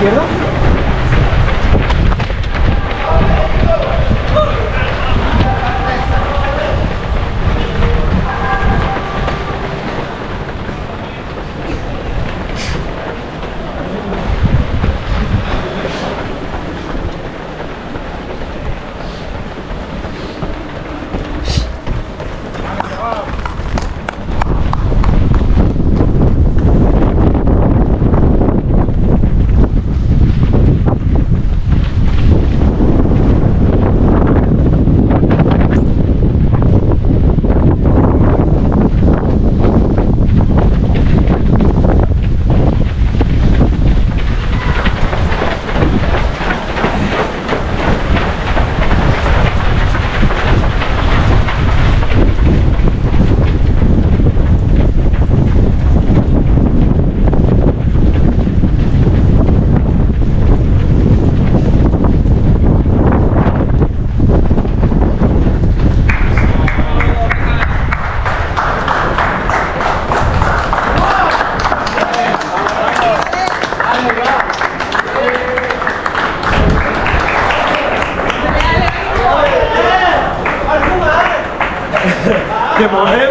izquierda. ¡Devolver!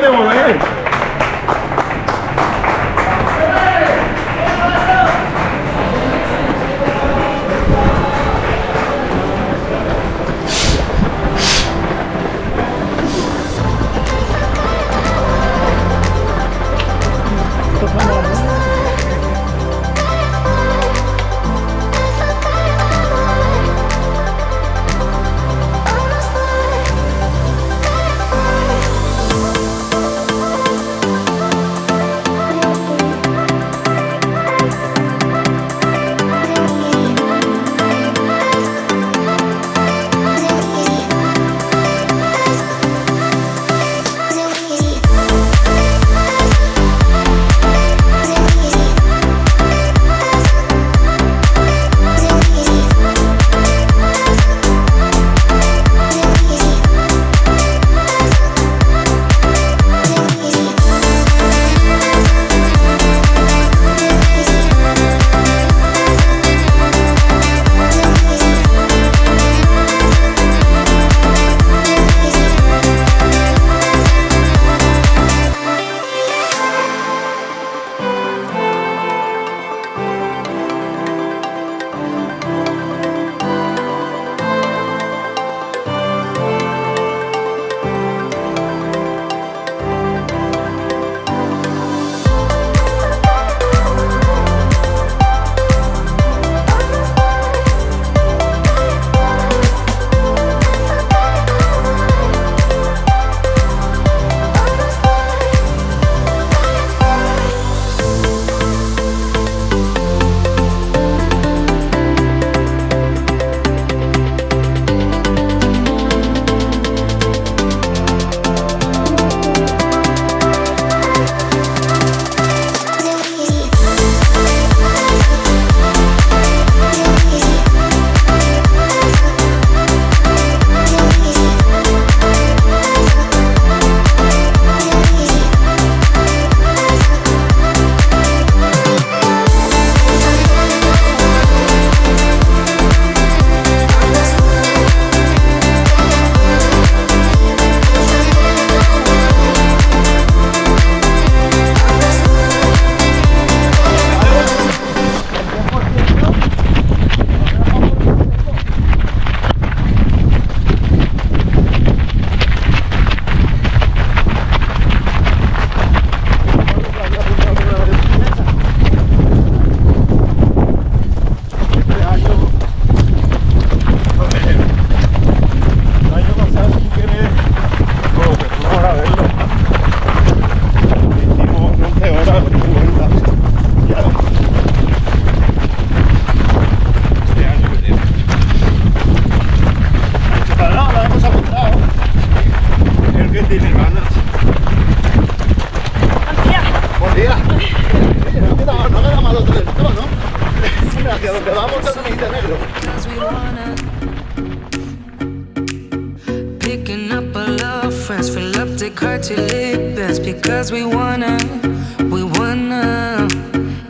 Because we wanna,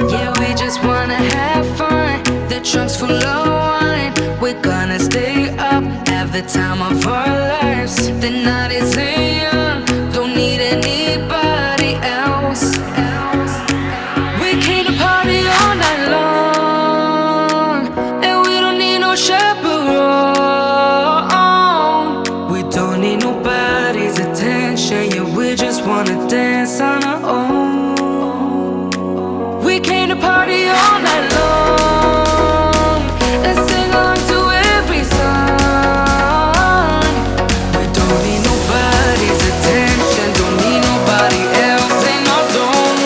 yeah, we just wanna have fun. The truck have the time of our lives. The night is young, don't need anybody else. We came to party all night long, and we don't need no chaperone. We don't need nobody's attention, yeah, we just wanna dance on our own. We came to party all night long and sing along to every song. We don't need nobody's attention, don't need nobody else in our zone.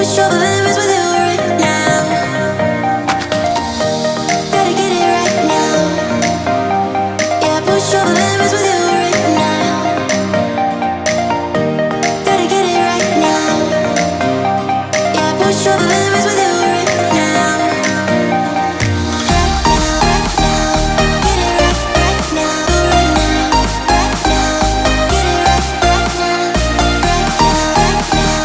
push all the limits with you right now. Gotta get it right now. Yeah, push all the limits with you right now. Gotta get it right now. Yeah, push all the limits with you right now. Right now, get it right, right now, right now, right now, get it right, right now, right now, right now,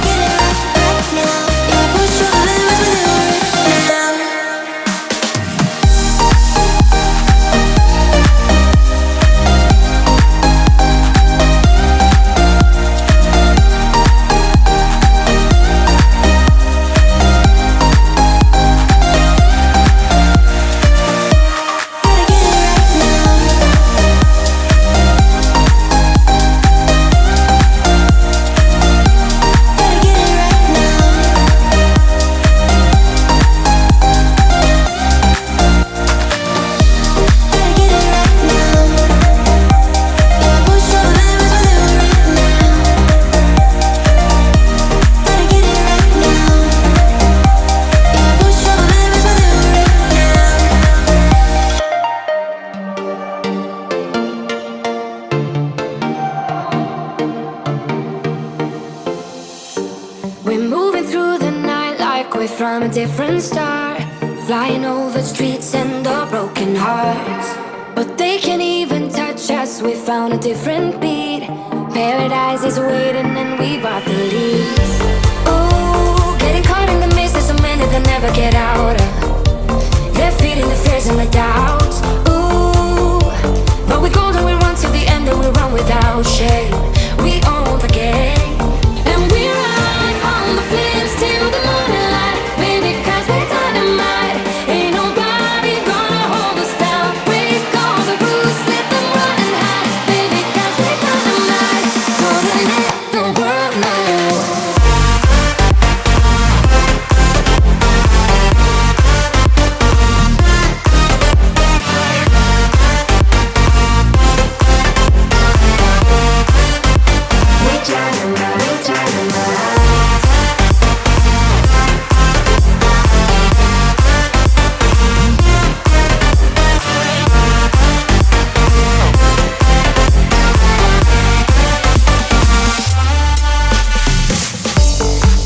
get it right, right now. Yeah, push all the limits with you right now. Gotta get it right now. Gotta get it right now. Gotta get it right now. Yeah, push all the limits with you right now. Gotta get it right now. Yeah, push all the limits with you right now. We're moving through the night like we're from a different star, flying over streets and the broken hearts. But they can't even touch us, we found a different beat. Paradise is waiting and we bought the leaves. Ooh, getting caught in the mist, there's so many that never get out of. They're feeding the fears and the doubts. Ooh, but we go and we run till the end and we run without shame. We own the game. And we ride on the flames till the morning light. Baby, 'cause we're dynamite. Ain't nobody gonna hold us down. Break all the rules, let them run and hide. Baby, 'cause we're dynamite. Gonna let the world know. We're dynamite, we're dynamite.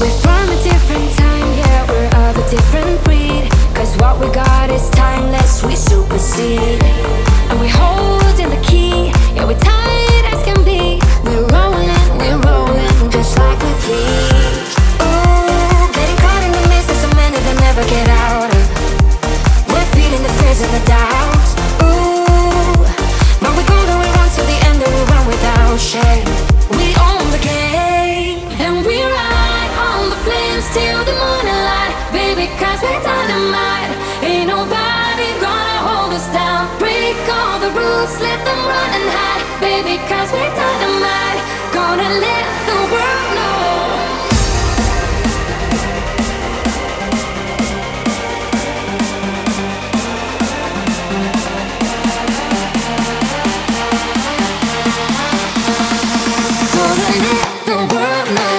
We're from a different time, yeah, we're of a different breed. 'Cause what we got is timeless, we supersede. And we hold in the key, yeah, we're tight as can be. We're rolling, just like we please. Ooh, getting caught in the mist, there's so many that never get out of. We're feeding the fears and the doubts. Ooh, but we go and we run till the end and we run without shame. We own the game. And we ride on the flames till the morning light. Baby, 'cause we're dynamite. Ain't nobody gonna hold us down. Break all the rules, let them run and hide. Baby, 'cause we're dynamite. Gonna let the world know. Gonna let the world know.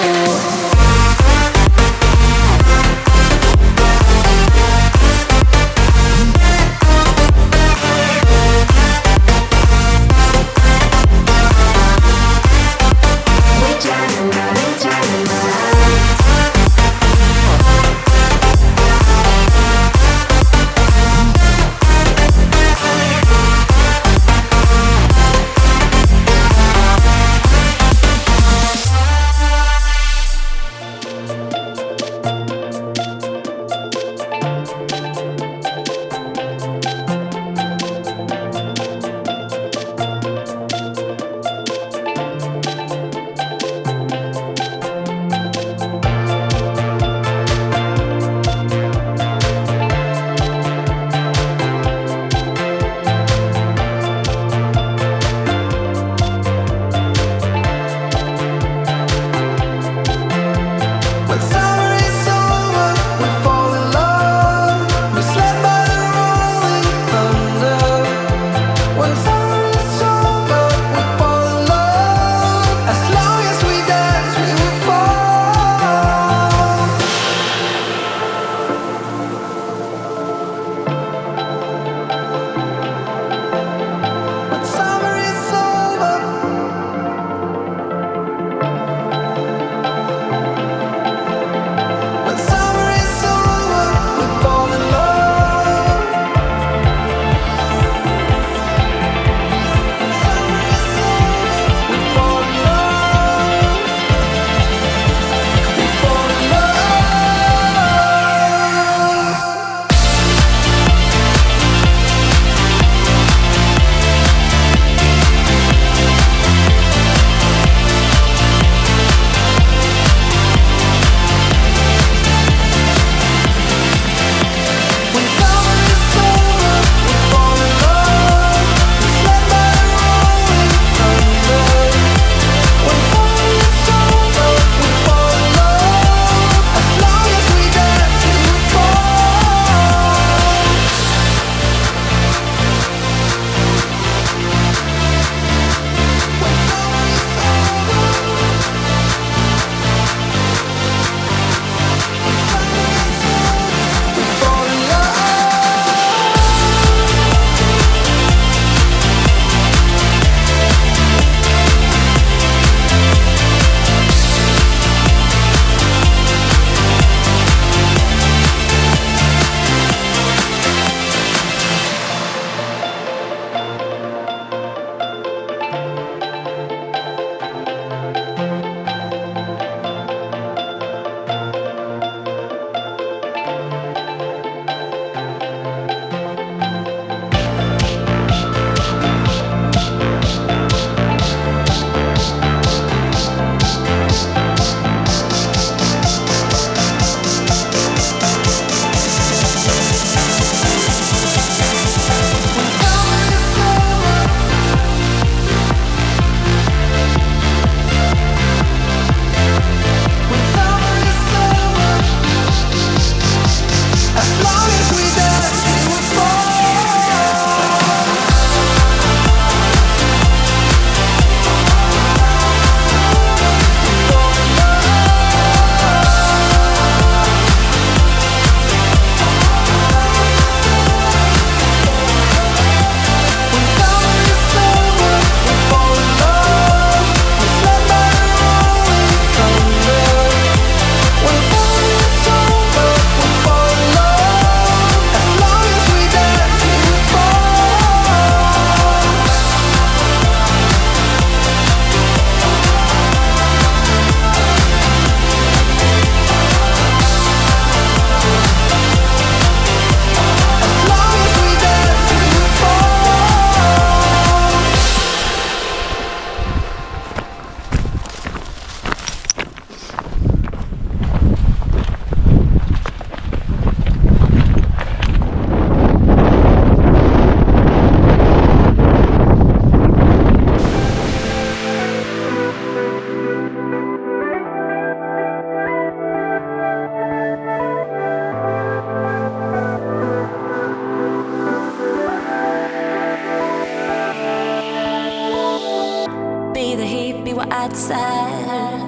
desire.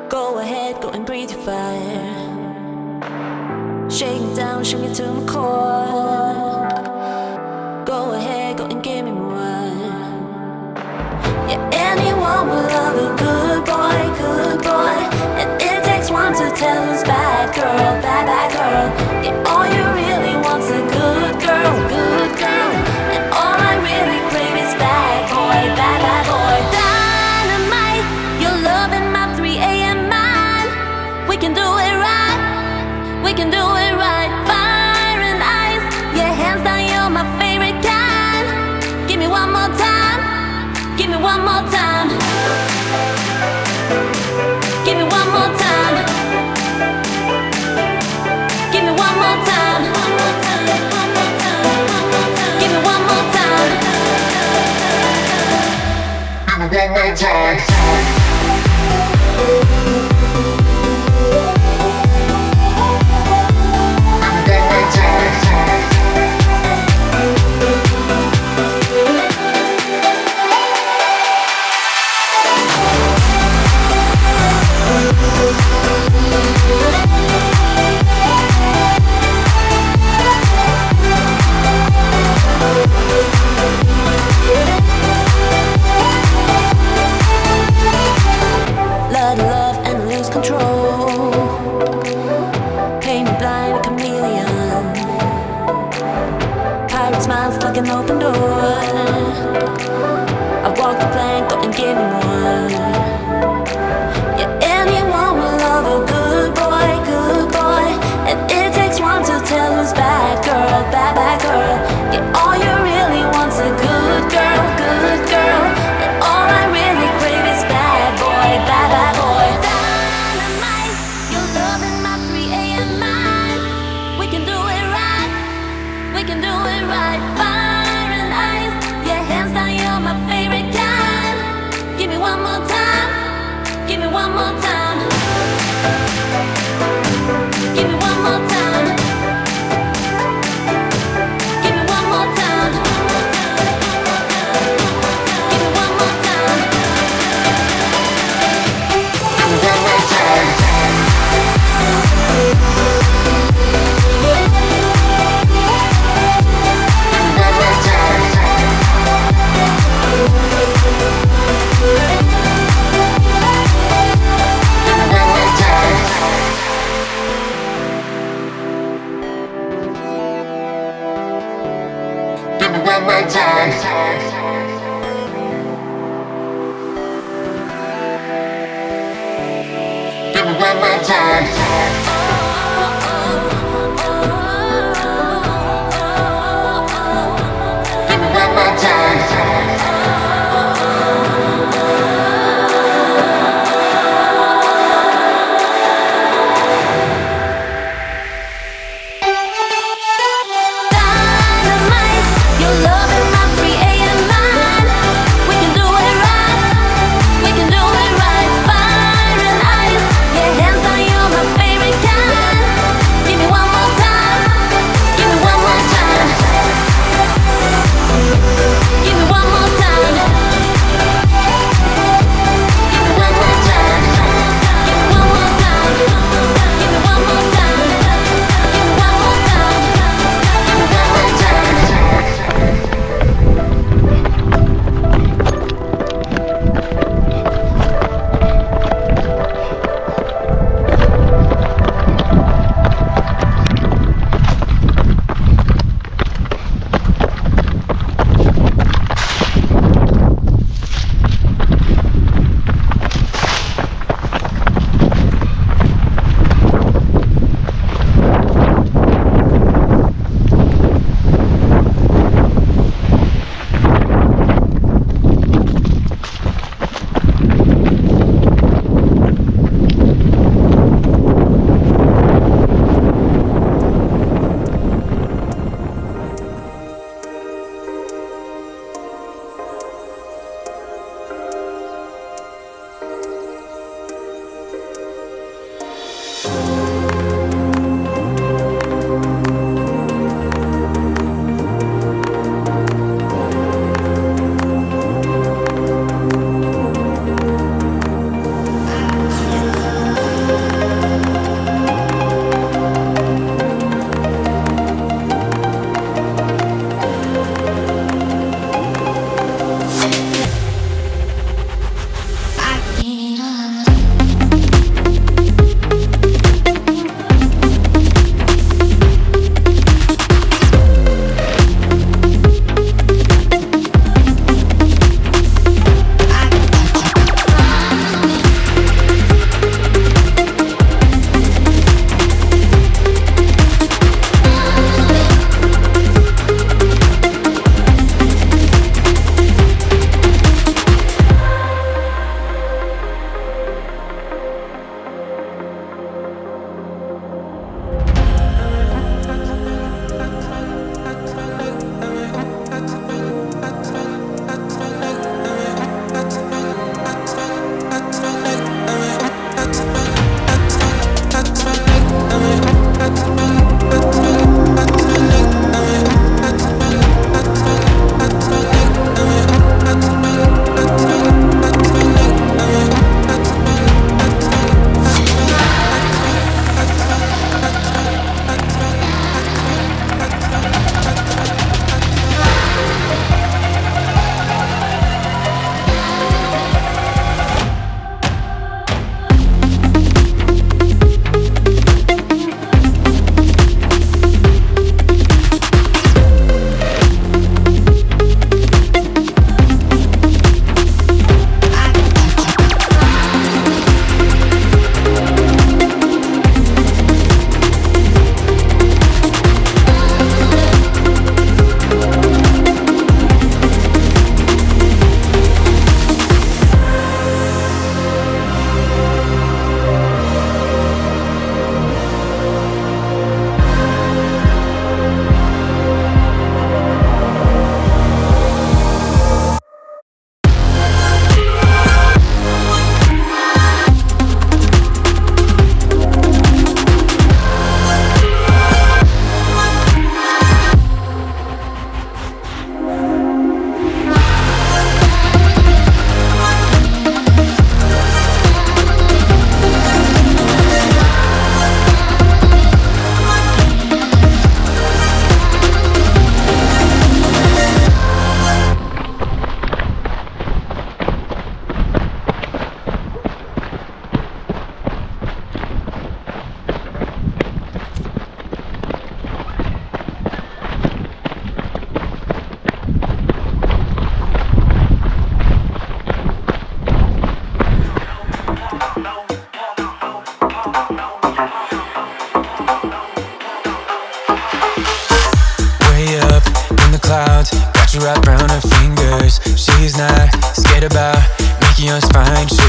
Go ahead, go and breathe your fire. Shake me down, shake me to my core. Go ahead, go and give me more. Yeah, anyone will love a good boy, good boy. And it takes one to tell who's bad girl, bad, bad girl. Yeah, all you really want's a good girl, good girl. And all I really crave is bad boy, bad, bad boy. Dynamite, you're loving my 3 a.m. mind. We can do it right, we can do it right. Fire and ice, yeah, hands down, you're my favorite kind. Give me one more time, give me one more time. Give me one more time. Give me one more time. Give me one more time. Give me one more time. Let love and lose control. Paint me blind, a chameleon. Pirate smiles like an open door. I walk the plank, go and give me more. Yeah, anyone will love a good boy, good boy. And it takes one to tell who's bad girl, bad, bad girl. Yeah, all you really want's a good girl, good girl. And all I really crave is bad boy, bad, bad boy. Dynamite, you're loving my 3 a.m. mind. We can do it right, we can do it right. Fire and ice, yeah, hands down, you're my favorite kind. Give me one more time, give me one more time. Give me one more time. Give me one more time. Give me one more time. Give me one more time. Give me one more time. Give me one more time. Give me one more time. Dynamite, you're loving my 3 a.m. mind. We can do it right, we can do it right. Fire and ice, yeah, hands down, you're my favorite kind.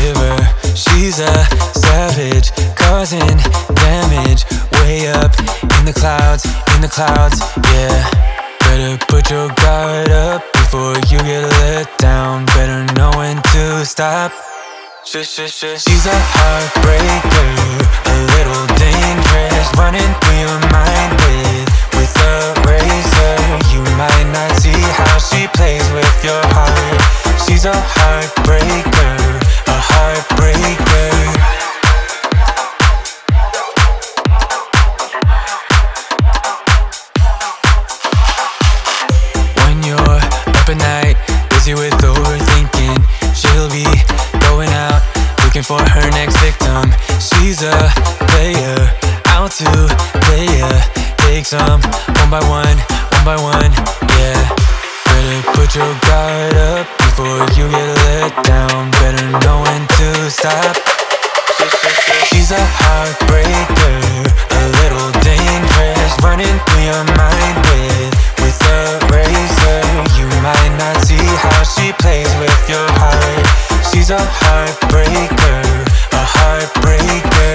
giver. She's a savage, causing damage. Way up in the clouds, yeah. Better put your guard up before you get let down. Better know when to stop. She's a heartbreaker, a little dangerous, running through your mind with a razor. You might not see how she plays with your heart. She's a heartbreaker, a heartbreaker. When you're up at night, busy with overthinking, she'll be going out looking for her next victim. She's a player, out to play ya. Take some one by one, yeah. Better put your guard up before you get let down. Better know when to stop. She's a heartbreaker, a little dangerous, running through your mind with a razor. You might not see how she plays with your heart. She's a heartbreaker, a heartbreaker.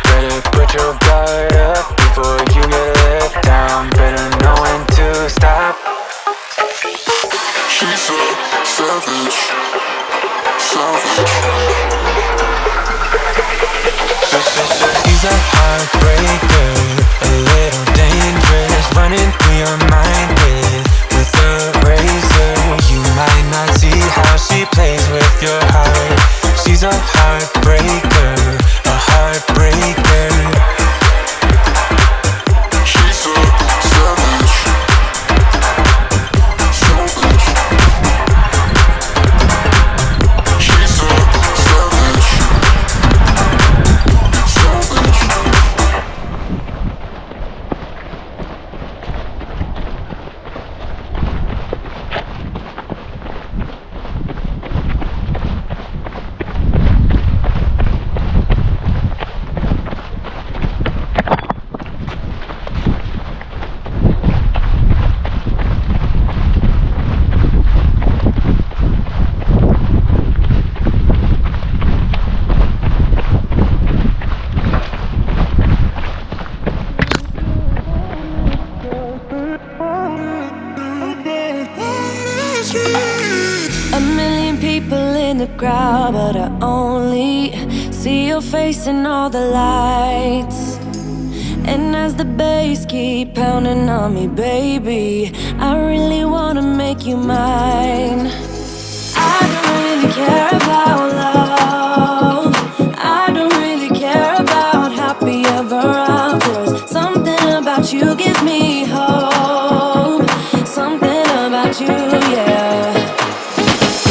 Better put your guard up before you get let down. Better know when to stop. She's a savage, She's a heartbreaker, a little dangerous, running through your mind with a razor. You might not see how she plays with your heart. She's a heartbreaker, a heartbreaker. she's a savage. She's a savage. A million people in the crowd, but I only see your face in all the lights. And as the bass keep pounding on me, baby, I really wanna make you mine. I don't really care about love. I don't really care about happy ever afters. Something about you gives me hope. Something about you, yeah.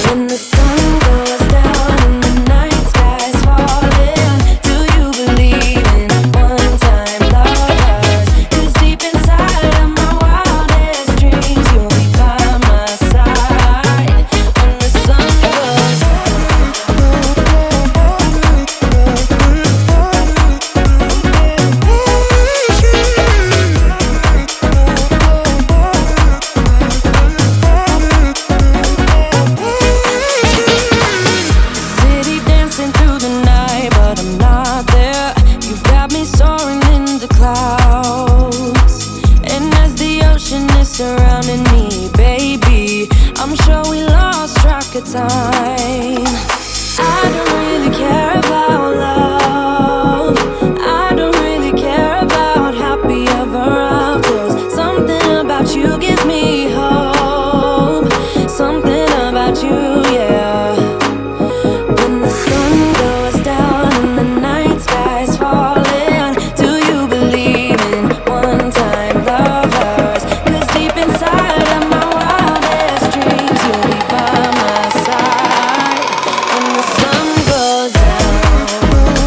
When the sun goes down and the night sky's falling, do you believe in one-time lovers? 'Cause deep inside of my wildest dreams, you'll be by my side. When the sun goes city dancing through the night, but I'm not there. You've got me soaring in the clouds. And as the ocean is surrounding me, baby, I'm sure we lost track of time. I don't really care about love. I don't really care about happy ever afters. Something about you gives me hope. Something about you, yeah. When the sun goes down and the night sky's falling, do you believe in one-time lovers? 'Cause deep inside of my wildest dreams, you'll be by my side. When the sun goes down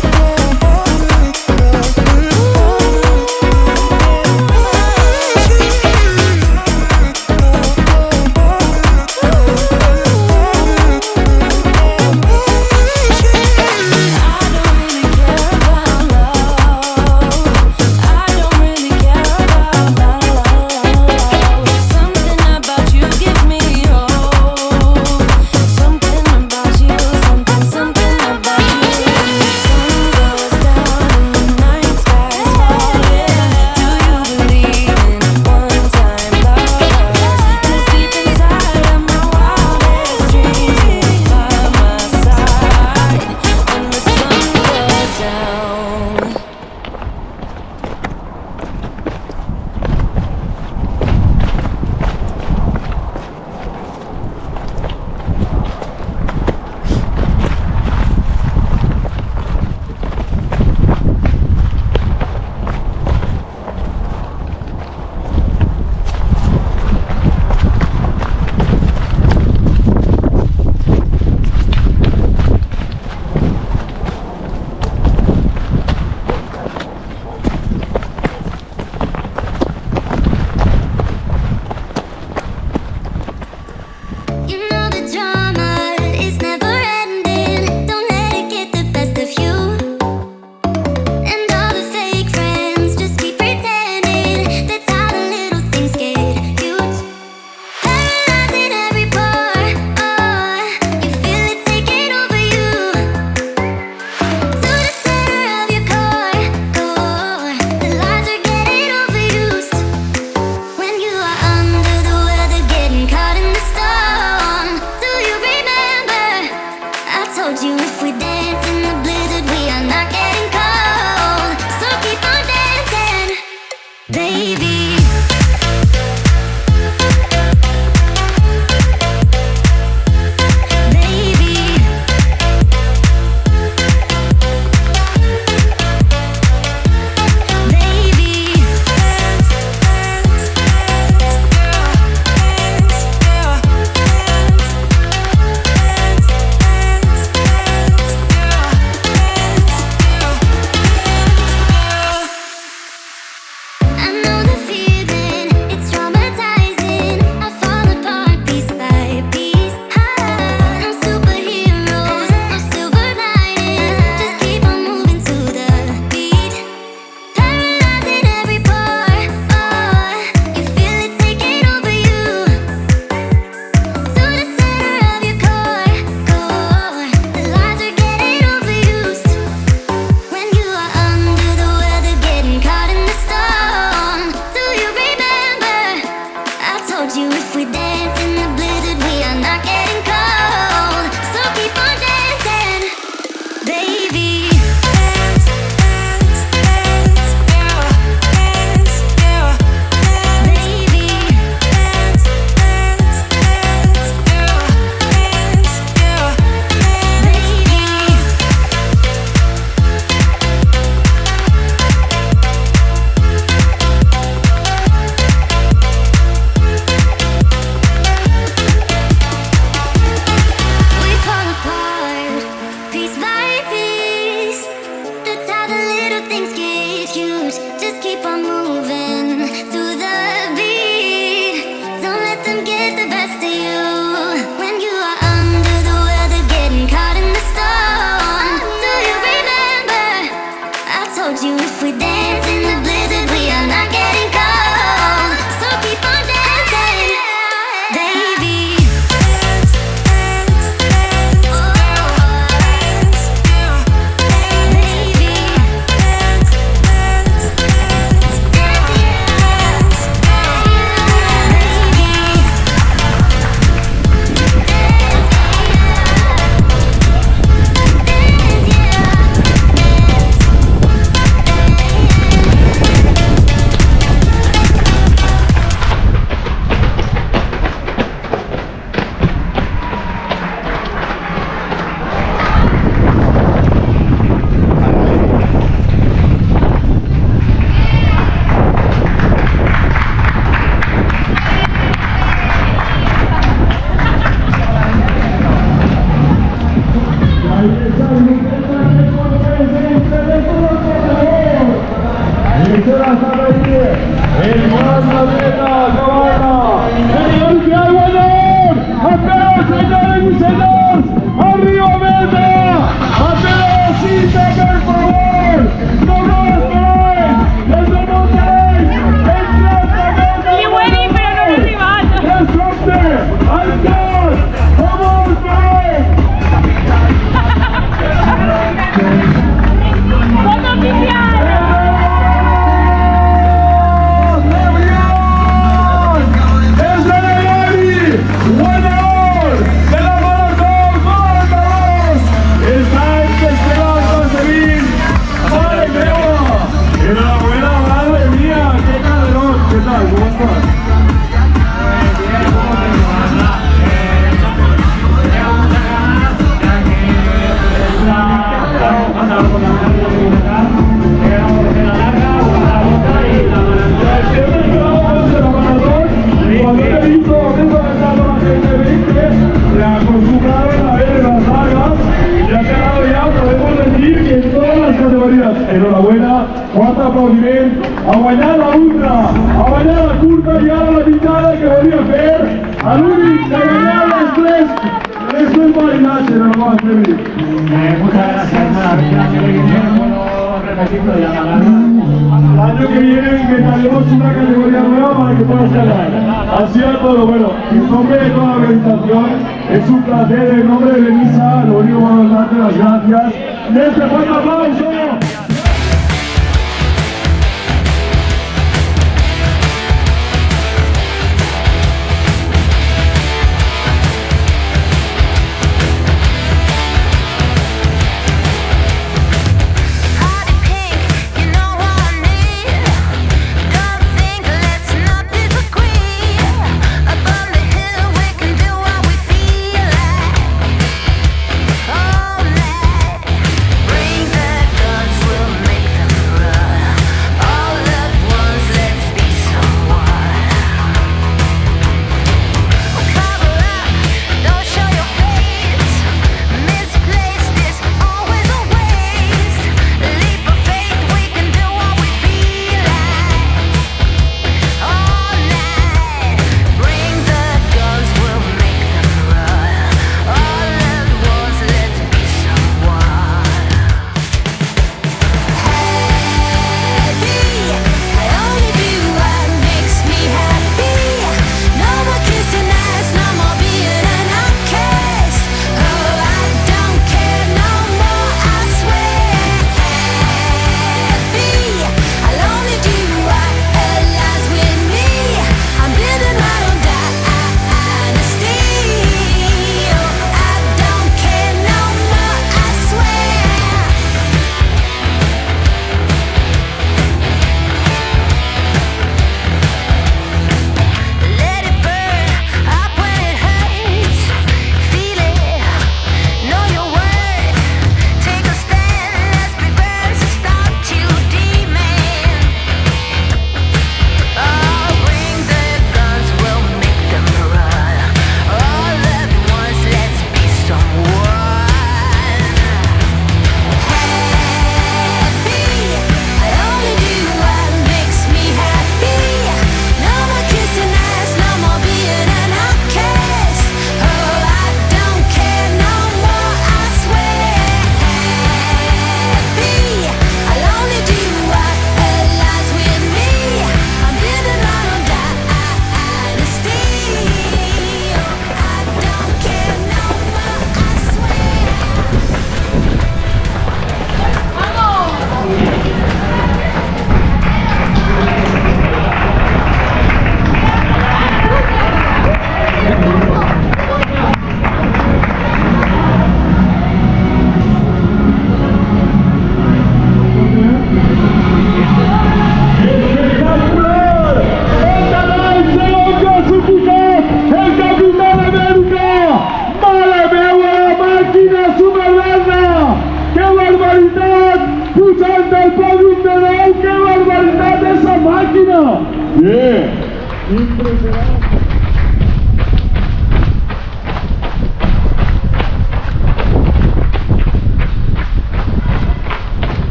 moviment, a guanyar la ultra, a guanyar la curta i ara la mitjana que volia fer, a l'únic que guanyar les tres validatges de la nova Febri. Muchas gracias, puedo repetirlo ya la El año que viene inventaremos una categoría nueva para que puedas ganar. Así a todo, bueno, en nombre de toda la organización, es un placer, en nombre de Benissa, lo único que vamos a darte las gracias. ¡Y este fuerte aplauso!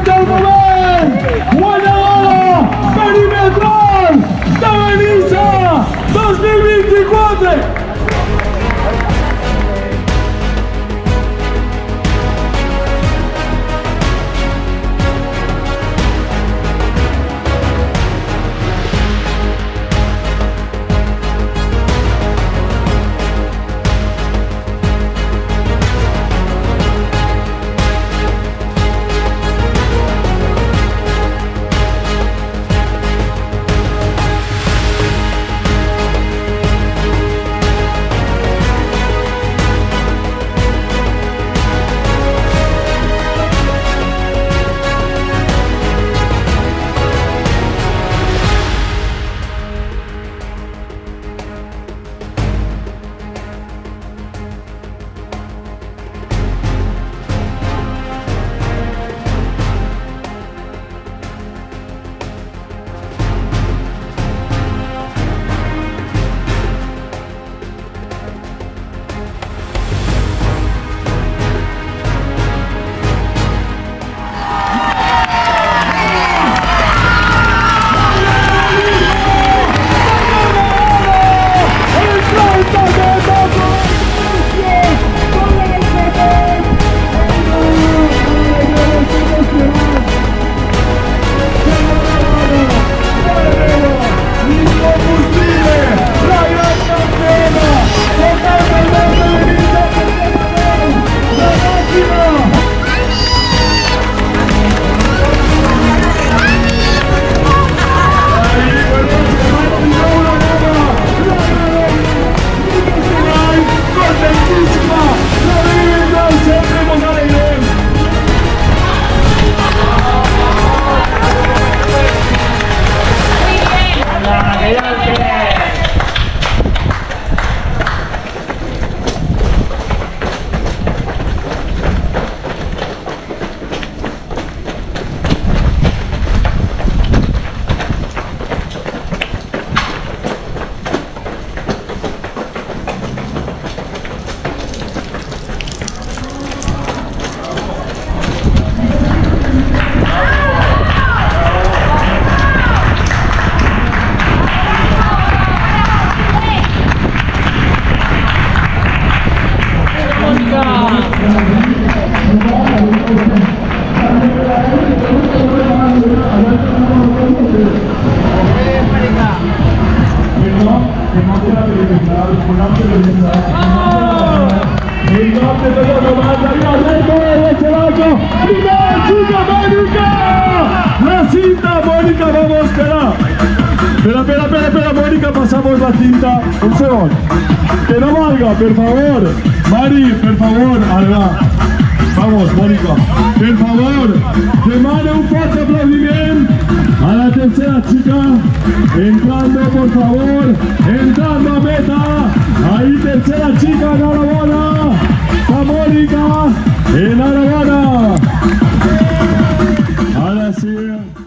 gentlemen, buena hora, Perimetral Benissa 2024. La cinta, Mónica, vamos, espera, Mónica, pasamos la cinta, un segundo, que no valga, por favor, Mari, por favor, alga, vamos, Mónica, por favor, demande un fuerte aplaudimiento a la tercera chica, entrando, por favor, entrando a meta, ahí tercera chica, enhorabuena, a Mónica, enhorabuena. Ahora sí.